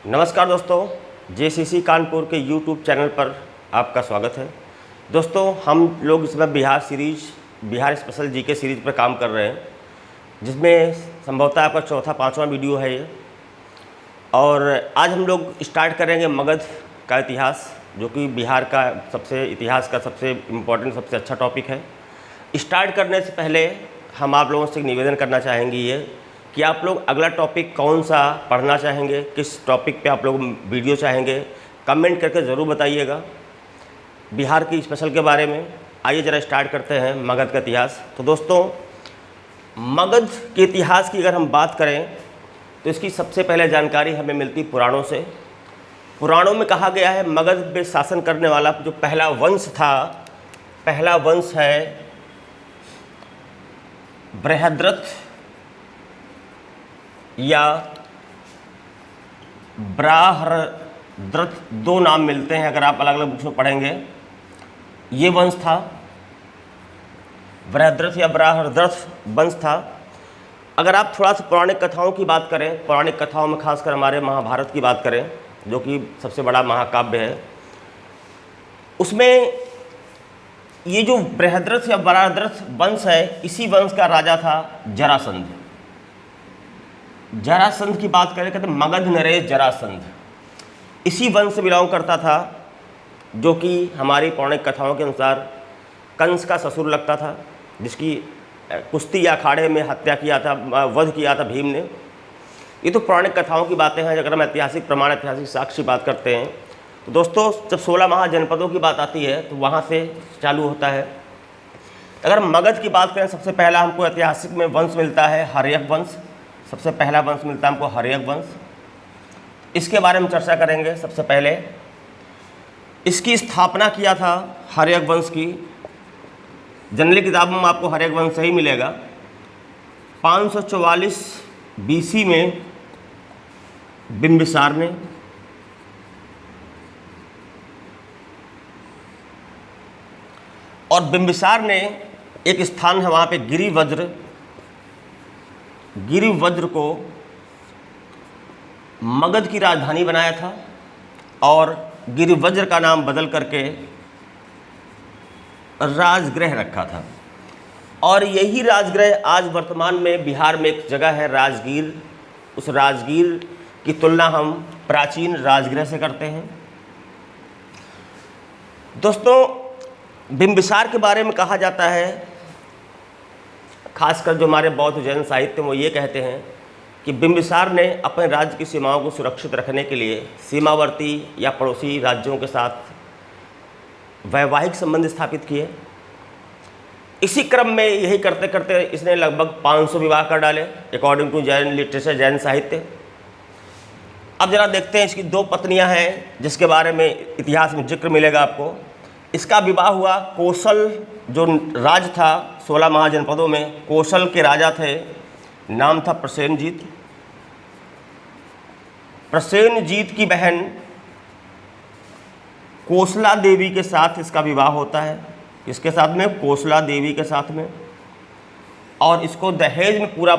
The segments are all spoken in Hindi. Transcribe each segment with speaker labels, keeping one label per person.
Speaker 1: नमस्कार दोस्तों, जेसीसी कानपुर के यूट्यूब चैनल पर आपका स्वागत है। दोस्तों, हम लोग इस समय बिहार स्पेशल जीके सीरीज़ पर काम कर रहे हैं, जिसमें संभवतः आपका चौथा पांचवा वीडियो है ये। और आज हम लोग स्टार्ट करेंगे मगध का इतिहास, जो कि बिहार का इतिहास का सबसे इम्पोर्टेंट, सबसे अच्छा टॉपिक है। स्टार्ट करने से पहले हम आप लोगों से एक निवेदन करना चाहेंगे ये कि आप लोग अगला टॉपिक कौन सा पढ़ना चाहेंगे, किस टॉपिक पे आप लोग वीडियो चाहेंगे, कमेंट करके ज़रूर बताइएगा बिहार की स्पेशल के बारे में। आइए ज़रा स्टार्ट करते हैं मगध का इतिहास। तो दोस्तों, मगध के इतिहास की अगर हम बात करें तो इसकी सबसे पहले जानकारी हमें मिलती पुराणों से। पुराणों में कहा गया है मगध पे शासन करने वाला जो पहला वंश था, पहला वंश है बृहद्रथ या ब्राह्रद्रथ, दो नाम मिलते हैं अगर आप अलग अलग बुक्स में पढ़ेंगे। ये वंश था, बृहद्रथ या ब्राह्रद्रथ वंश था। अगर आप थोड़ा सा पौराणिक कथाओं की बात करें, पौराणिक कथाओं में खासकर हमारे महाभारत की बात करें, जो कि सबसे बड़ा महाकाव्य है, उसमें ये जो बृहद्रथ या ब्राह्रद्रथ वंश है, इसी वंश का राजा था जरासंध। जरासंध की बात करें कहते मगध नरेश जरासंध, इसी वंश से बिलोंग करता था, जो कि हमारी पौराणिक कथाओं के अनुसार कंस का ससुर लगता था, जिसकी कुश्ती या अखाड़े में हत्या किया था, वध किया था भीम ने। ये तो पौराणिक कथाओं की बातें हैं। अगर हम ऐतिहासिक प्रमाण, ऐतिहासिक साक्ष्य बात करते हैं तो दोस्तों, जब 16 महाजनपदों की बात आती है तो वहाँ से चालू होता है। अगर मगध की बात करें, सबसे पहला हमको ऐतिहासिक में वंश मिलता है हर्यक वंश। सबसे पहला वंश मिलता है हमको हर्यक वंश। इसके बारे में चर्चा करेंगे। सबसे पहले इसकी स्थापना किया था हर्यक वंश की, जनरली किताबों में आपको हर्यक वंश ही मिलेगा। 544 BC में बिंबिसार ने, और बिंबिसार ने एक स्थान है वहाँ पे गिरिवज्र को मगध की राजधानी बनाया था, और गिरिवज्र का नाम बदल करके राजगृह रखा था। और यही राजगृह आज वर्तमान में बिहार में एक जगह है राजगीर। उस राजगीर की तुलना हम प्राचीन राजगृह से करते हैं। दोस्तों, बिंबिसार के बारे में कहा जाता है, खासकर जो हमारे बौद्ध जैन साहित्य में वो ये कहते हैं कि बिंबिसार ने अपने राज्य की सीमाओं को सुरक्षित रखने के लिए सीमावर्ती या पड़ोसी राज्यों के साथ वैवाहिक संबंध स्थापित किए। इसी क्रम में यही करते करते इसने लगभग 500 विवाह कर डाले, according to Jain literature, Jain साहित्य। अब जरा देखते हैं, इसकी 2 पत्नियां हैं जिसके बारे में इतिहास में जिक्र मिलेगा आपको। इसका विवाह हुआ कौशल, जो राज था 16 महाजनपदों में, कौशल के राजा थे, नाम था प्रसेनजीत। प्रसेनजीत की बहन कोसला देवी के साथ इसका विवाह होता है। इसके साथ में, कोसला देवी के साथ में। और इसको दहेज में पूरा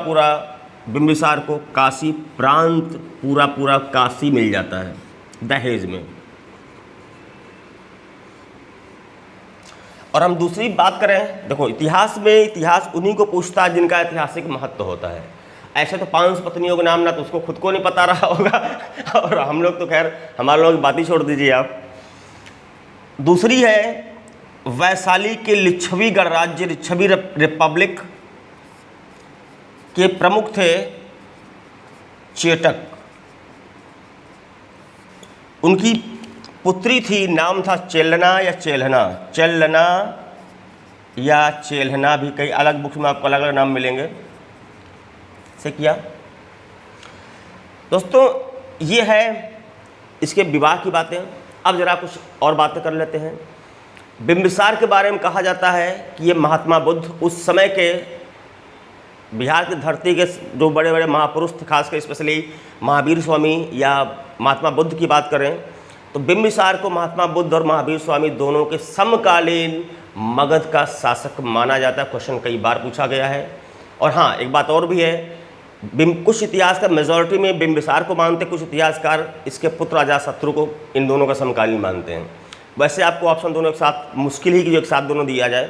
Speaker 1: बिंबिसार को काशी प्रांत, पूरा काशी मिल जाता है दहेज में। और हम दूसरी बात करें, देखो इतिहास उन्हीं को पूछता है जिनका ऐतिहासिक महत्व होता है। ऐसे तो 500 पत्नियों के नाम ना तो उसको खुद को नहीं पता रहा होगा, और हम लोग तो खैर, हमारे लोग बात ही छोड़ दीजिए आप। दूसरी है वैशाली के लिच्छवी गणराज्य, लिच्छवी रिपब्लिक के प्रमुख थे चेटक। उनकी पुत्री थी, नाम था चेलना या चेल्हना, चेल्लना या चेल्हना, भी कई अलग बुक्स में आपको अलग अलग नाम मिलेंगे। से किया दोस्तों, ये है इसके विवाह की बातें। अब जरा कुछ और बातें कर लेते हैं। बिंबिसार के बारे में कहा जाता है कि ये महात्मा बुद्ध, उस समय के बिहार की धरती के जो बड़े बड़े महापुरुष थे, खासकर स्पेशली महावीर स्वामी या महात्मा बुद्ध की बात करें तो बिंबिसार को महात्मा बुद्ध और महावीर स्वामी दोनों के समकालीन मगध का शासक माना जाता है। क्वेश्चन कई बार पूछा गया है। और हाँ, एक बात और भी है कुछ इतिहासकार मेजॉरिटी में बिंबिसार को मानते, कुछ इतिहासकार इसके पुत्र अजातशत्रु को इन दोनों का समकालीन मानते हैं। वैसे आपको ऑप्शन दोनों एक साथ मुश्किल ही कि जो एक साथ दोनों दिया जाए।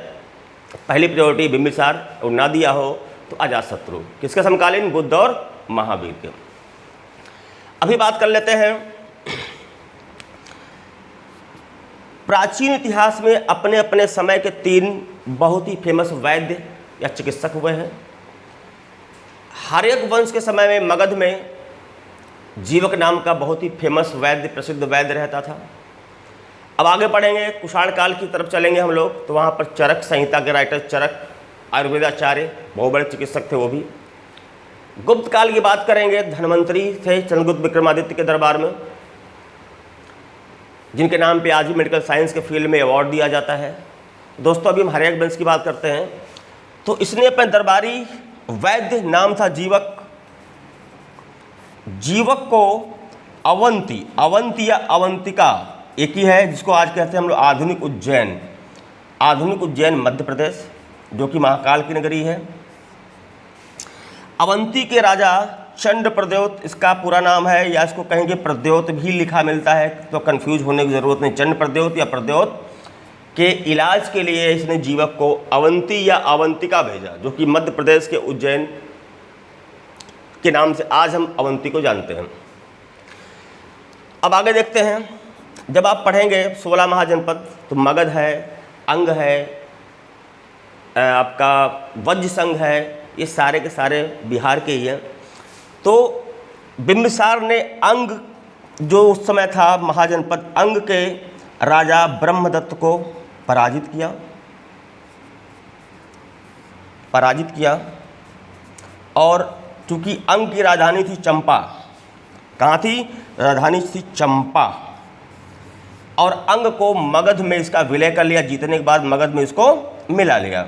Speaker 1: पहली प्रायोरिटी बिंबिसार और ना दिया हो तो अजातशत्रु। किसके समकालीन? बुद्ध और महावीर के। अभी बात कर लेते हैं, प्राचीन इतिहास में अपने अपने समय के 3 बहुत ही फेमस वैद्य या चिकित्सक हुए हैं। हर्यक वंश के समय में मगध में जीवक नाम का बहुत ही फेमस वैद्य, प्रसिद्ध वैद्य रहता था। अब आगे बढ़ेंगे, कुषाण काल की तरफ चलेंगे हम लोग, तो वहाँ पर चरक संहिता के राइटर चरक आयुर्वेदाचार्य बहुत बड़े चिकित्सक थे वो भी। गुप्त काल की बात करेंगे, धन्वंतरी थे चंद्रगुप्त विक्रमादित्य के दरबार में, जिनके नाम पे आज भी मेडिकल साइंस के फील्ड में अवार्ड दिया जाता है। दोस्तों अभी हम हर्यक वंश की बात करते हैं, तो इसने अपने दरबारी वैद्य नाम था जीवक। जीवक को अवंती या अवंतिका एक ही है, जिसको आज कहते हैं हम लोग आधुनिक उज्जैन मध्य प्रदेश, जो कि महाकाल की नगरी है। अवंती के राजा चंड प्रद्योत इसका पूरा नाम है, या इसको कहेंगे प्रद्योत भी लिखा मिलता है, तो कंफ्यूज होने की ज़रूरत नहीं। चंड प्रद्योत या प्रद्योत के इलाज के लिए इसने जीवक को अवंती या अवंतिका भेजा, जो कि मध्य प्रदेश के उज्जैन के नाम से आज हम अवंती को जानते हैं। अब आगे देखते हैं, जब आप पढ़ेंगे 16 महाजनपद, तो मगध है, अंग है, आपका वज्र संघ है, ये सारे के सारे बिहार के ही हैं। तो बिंबिसार ने अंग, जो उस समय था महाजनपद, अंग के राजा ब्रह्मदत्त को पराजित किया। और चूंकि अंग की राजधानी थी चंपा, कहाँ थी? राजधानी थी चंपा, और अंग को मगध में इसका विलय कर लिया। जीतने के बाद मगध में इसको मिला लिया,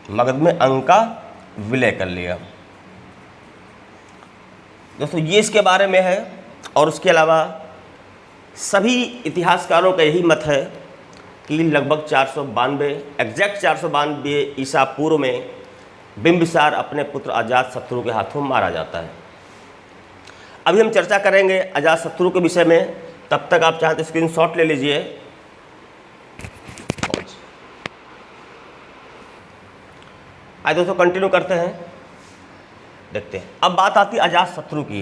Speaker 1: मगध में अंग का विलय कर लिया। दोस्तों ये इसके बारे में है। और उसके अलावा सभी इतिहासकारों का यही मत है कि लगभग 492 एग्जैक्ट 492 ईसा पूर्व में बिंबिसार अपने पुत्र अजातशत्रु के हाथों मारा जाता है। अभी हम चर्चा करेंगे अजातशत्रु के विषय में, तब तक आप चाहें तो स्क्रीनशॉट ले लीजिए। आइए दोस्तों कंटिन्यू करते हैं, देखते हैं। अब बात आती है अजातशत्रु की।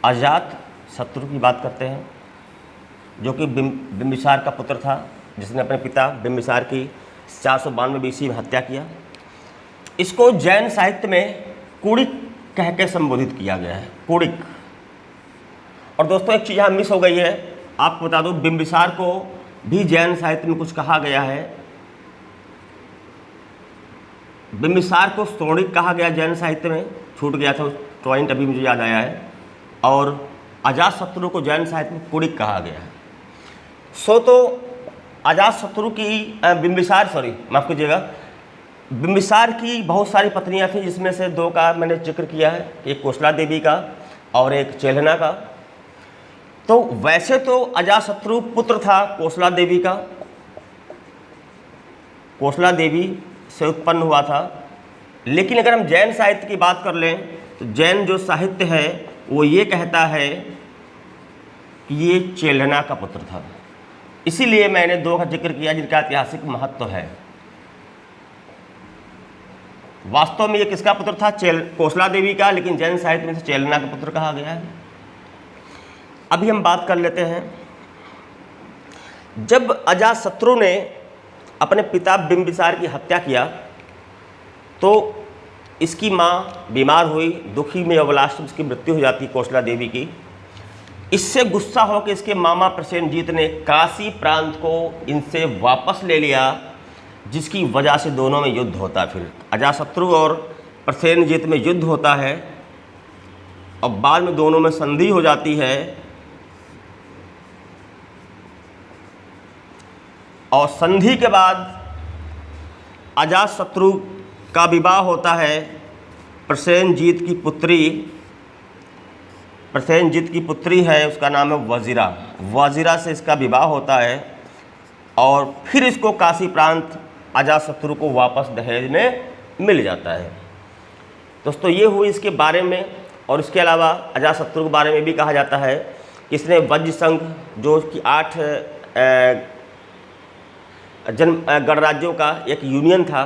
Speaker 1: अजातशत्रु की बात करते हैं, जो कि बिंबिसार का पुत्र था, जिसने अपने पिता बिंबिसार की 492 BC में हत्या किया। इसको जैन साहित्य में कुड़िक कह के संबोधित किया गया है, कुड़िक। और दोस्तों एक चीज़ यहाँ मिस हो गई है, आपको बता दूँ, बिंबिसार को भी जैन साहित्य में कुछ कहा गया है। बिंबिसार को सोणिक कहा गया जैन साहित्य में, छूट गया था, उस पॉइंट अभी मुझे याद आया है। और अजातशत्रु को जैन साहित्य में कुड़िक कहा गया है। तो अजातशत्रु की माफ़ कीजिएगा, बिंबिसार की बहुत सारी पत्नियां थीं, जिसमें से 2 का मैंने जिक्र किया है, एक कोसला देवी का और एक चेलना का। तो वैसे तो अजातशत्रु पुत्र था कोसला देवी का, कोसला देवी से उत्पन्न हुआ था। लेकिन अगर हम जैन साहित्य की बात कर लें, तो जैन जो साहित्य है वो ये कहता है कि ये चेलना का पुत्र था। इसीलिए मैंने 2 का जिक्र किया, जिनका ऐतिहासिक महत्व है। वास्तव में ये किसका पुत्र था? कोसला देवी का, लेकिन जैन साहित्य में से चेलना का पुत्र कहा गया है। अभी हम बात कर लेते हैं, जब अजातशत्रु ने अपने पिता बिंबिसार की हत्या किया, तो इसकी माँ बीमार हुई, दुखी में और लास्ट में इसकी मृत्यु हो जाती कोसला देवी की। इससे गुस्सा होकर इसके मामा प्रसेनजीत ने काशी प्रांत को इनसे वापस ले लिया, जिसकी वजह से दोनों में युद्ध होता है। फिर अजातशत्रु और प्रसेनजीत में युद्ध होता है, और बाद में दोनों में संधि हो जाती है। और संधि के बाद अजातशत्रु का विवाह होता है प्रसेनजीत की पुत्री है, उसका नाम है वजीरा से इसका विवाह होता है। और फिर इसको काशी प्रांत अजातशत्रु को वापस दहेज में मिल जाता है। दोस्तों ये हुई इसके बारे में। और इसके अलावा अजातशत्रु के बारे में भी कहा जाता है कि इसने वज्र संघ जो कि 8 गणराज्यों का एक यूनियन था,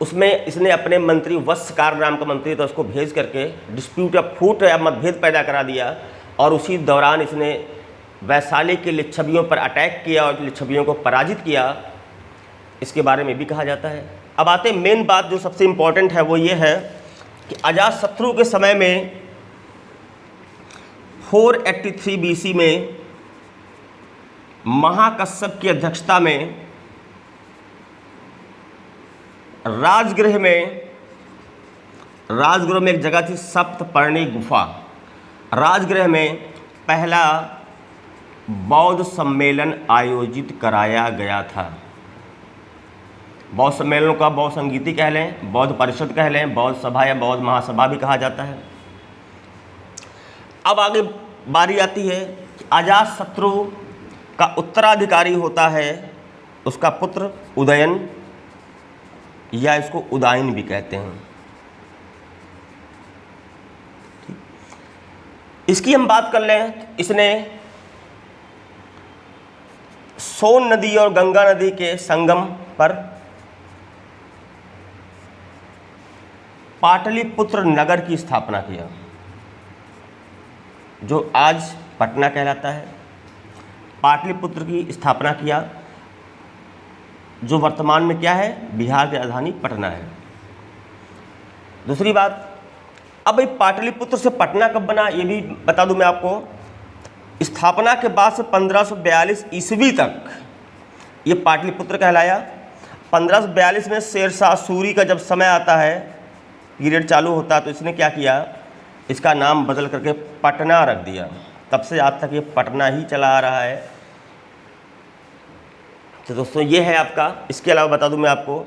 Speaker 1: उसमें इसने अपने मंत्री वत्सकार नाम का मंत्री था, उसको भेज करके डिस्प्यूट या फूट या मतभेद पैदा करा दिया। और उसी दौरान इसने वैशाली के लिच्छवियों पर अटैक किया और लिच्छवियों को पराजित किया। इसके बारे में भी कहा जाता है। अब आते मेन बात जो सबसे इम्पॉर्टेंट है वो ये है कि अजातशत्रु के समय में 483 BC में महाकश्यप की अध्यक्षता में राजगृह में एक जगह थी सप्तपर्णी गुफा। राजगृह में पहला बौद्ध सम्मेलन आयोजित कराया गया था। बौद्ध सम्मेलनों का बौद्ध संगीति कह लें, बौद्ध परिषद कह लें, बौद्ध सभा या बौद्ध महासभा भी कहा जाता है। अब आगे बारी आती है कि अजातशत्रु का उत्तराधिकारी होता है उसका पुत्र उदयन, या इसको उदायन भी कहते हैं। इसकी हम बात कर लें, इसने सोन नदी और गंगा नदी के संगम पर पाटलिपुत्र नगर की स्थापना किया, जो आज पटना कहलाता है। पाटलिपुत्र की स्थापना किया, जो वर्तमान में क्या है, बिहार की राजधानी पटना है। दूसरी बात, अब ये पाटलिपुत्र से पटना कब बना ये भी बता दूं मैं आपको। स्थापना के बाद से 1542 ईस्वी तक ये पाटलिपुत्र कहलाया। 1542 में शेरशाह सूरी का जब समय आता है, पीरियड चालू होता है, तो इसने क्या किया, इसका नाम बदल करके पटना रख दिया। तब से आज तक ये पटना ही चला आ रहा है। तो दोस्तों ये है आपका। इसके अलावा बता दूं मैं आपको,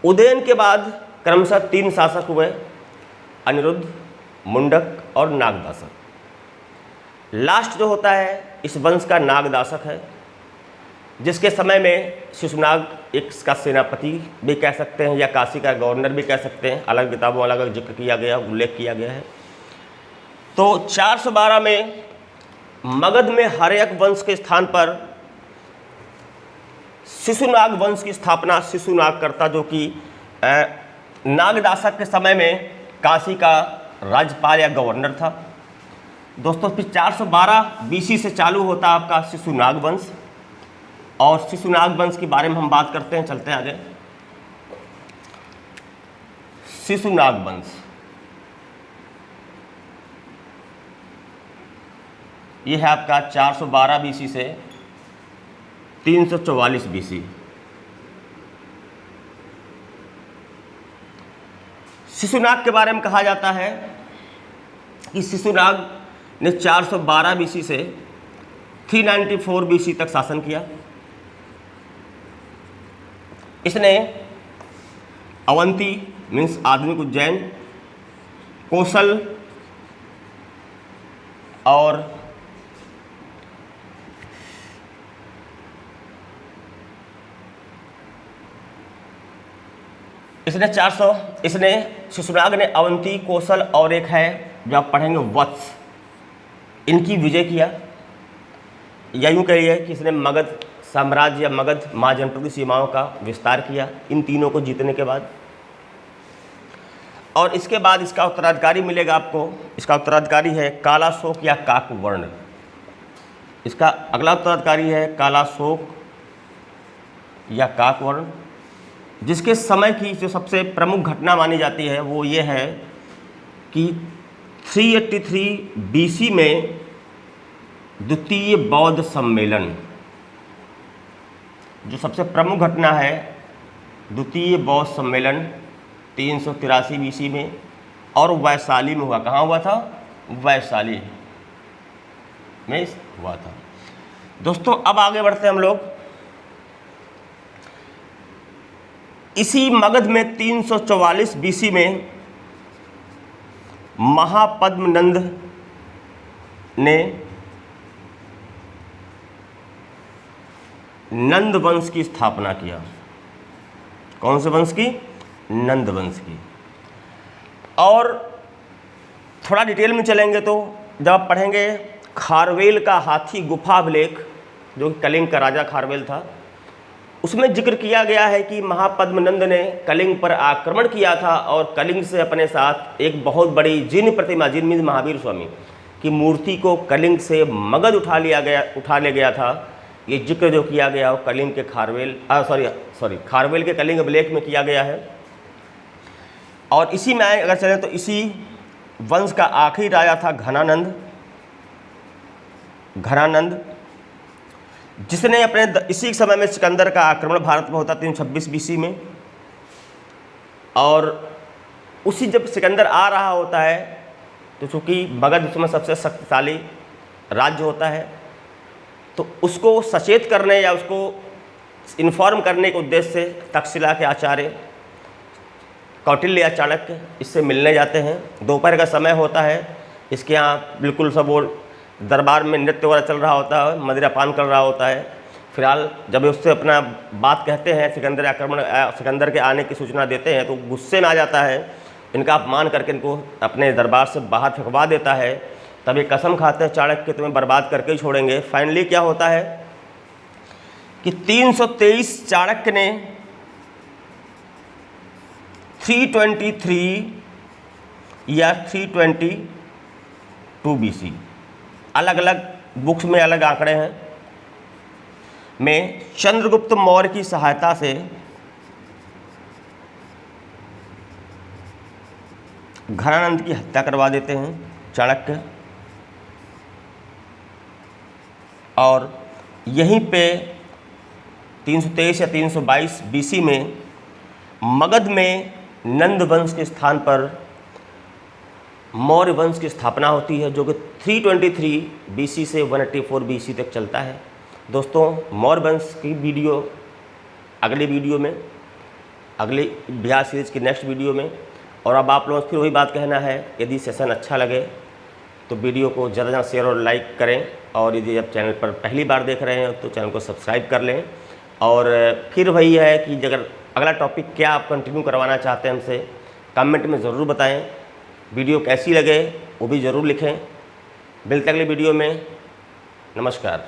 Speaker 1: उदयन के बाद क्रमशः 3 शासक हुए, अनिरुद्ध, मुंडक और नागदासक। लास्ट जो होता है इस वंश का नागदासक है, जिसके समय में शिशुनाग एक इसका सेनापति भी कह सकते हैं या काशी का गवर्नर भी कह सकते हैं। अलग किताबों अलग अलग जिक्र किया गया, उल्लेख किया गया है। तो 412 में मगध में हर्यक वंश के स्थान पर शिशुनाग वंश की स्थापना शिशुनाग करता, जो कि नागदासक के समय में काशी का राज्यपाल या गवर्नर था। दोस्तों फिर 412 BC से चालू होता आपका शिशुनाग वंश। और शिशुनाग वंश के बारे में हम बात करते हैं, चलते हैं आगे। शिशुनाग वंश ये है आपका 412 BC से 344 BC। शिशुनाग के बारे में कहा जाता है कि शिशुनाग ने 412 BC से 394 BC तक शासन किया। इसने अवंती मीन्स आधुनिक उज्जैन, कौशल और इसने शिशुनाग ने अवंती, कौशल और एक है जो आप पढ़ेंगे वत्स, इनकी विजय किया। या यूँ कहिए कि इसने मगध साम्राज्य या मगध महाजनपद की सीमाओं का विस्तार किया इन तीनों को जीतने के बाद। और इसके बाद इसका उत्तराधिकारी मिलेगा आपको। इसका उत्तराधिकारी है कालाशोक या काकवर्ण। इसका अगला उत्तराधिकारी है कालाशोक या काकवर्ण, जिसके समय की जो सबसे प्रमुख घटना मानी जाती है वो ये है कि 383 BC में द्वितीय बौद्ध सम्मेलन, जो सबसे प्रमुख घटना है द्वितीय बौद्ध सम्मेलन 383 BC में, और वैशाली में हुआ। कहाँ हुआ था? वैशाली में हुआ था। दोस्तों अब आगे बढ़ते हैं हम लोग। इसी मगध में 344 BC में महापद्मनंद ने नंद वंश की स्थापना किया। कौन से वंश की? नंद वंश की। और थोड़ा डिटेल में चलेंगे तो जब आप पढ़ेंगे खारवेल का हाथी गुफा अभिलेख, जो कि कलिंग का राजा खारवेल था, उसमें जिक्र किया गया है कि महापद्मनंद ने कलिंग पर आक्रमण किया था और कलिंग से अपने साथ एक बहुत बड़ी जिन प्रतिमा, जिन मीन्स महावीर स्वामी की मूर्ति को कलिंग से मगध उठा ले गया था। ये जिक्र जो किया गया वो कलिंग के खारवेल के कलिंग अभिलेख में किया गया है। और इसी में अगर चलें तो इसी वंश का आखिरी राजा था घनानंद, जिसने अपने इसी समय में सिकंदर का आक्रमण भारत में होता 326 BC में। और उसी जब सिकंदर आ रहा होता है तो चूँकि मगध उसमें सबसे शक्तिशाली राज्य होता है, तो उसको सचेत करने या उसको इन्फॉर्म करने के उद्देश्य से तक्षशिला के आचार्य कौटिल्य या चाणक्य इससे मिलने जाते हैं। दोपहर का समय होता है, इसके यहाँ बिल्कुल सब वो दरबार में नृत्य वगैरह चल रहा होता है, मदिरापान कर रहा होता है। फिलहाल जब उससे अपना बात कहते हैं, सिकंदर के आने की सूचना देते हैं, तो गुस्से में आ जाता है, इनका अपमान करके इनको अपने दरबार से बाहर फेंकवा देता है। तब ये कसम खाते हैं चाणक्य तुम्हें बर्बाद करके ही छोड़ेंगे। फाइनली क्या होता है कि 323 चाणक्य ने 323 या 322 BC, अलग अलग बुक्स में अलग आंकड़े हैं, में चंद्रगुप्त मौर्य की सहायता से घनानंद की हत्या करवा देते हैं चाणक्य। और यहीं पे 323 या 322 BC में मगध में नंद वंश के स्थान पर मौर्य वंश की स्थापना होती है, जो कि 323 BC से 184 BC तक चलता है। दोस्तों, मौर्य वंश की वीडियो अगली वीडियो में, अगली बिहार सीरीज की नेक्स्ट वीडियो में। और अब आप लोगों से फिर वही बात कहना है, यदि सेशन अच्छा लगे तो वीडियो को ज़्यादा से ज़्यादा शेयर और लाइक करें। और यदि आप चैनल पर पहली बार देख रहे हैं तो चैनल को सब्सक्राइब कर लें। और फिर वही है कि अगर अगला टॉपिक क्या आप कंटिन्यू करवाना चाहते हैं हमसे, कमेंट में ज़रूर बताएं। वीडियो कैसी लगे वो भी ज़रूर लिखें। मिलते अगले वीडियो में। नमस्कार।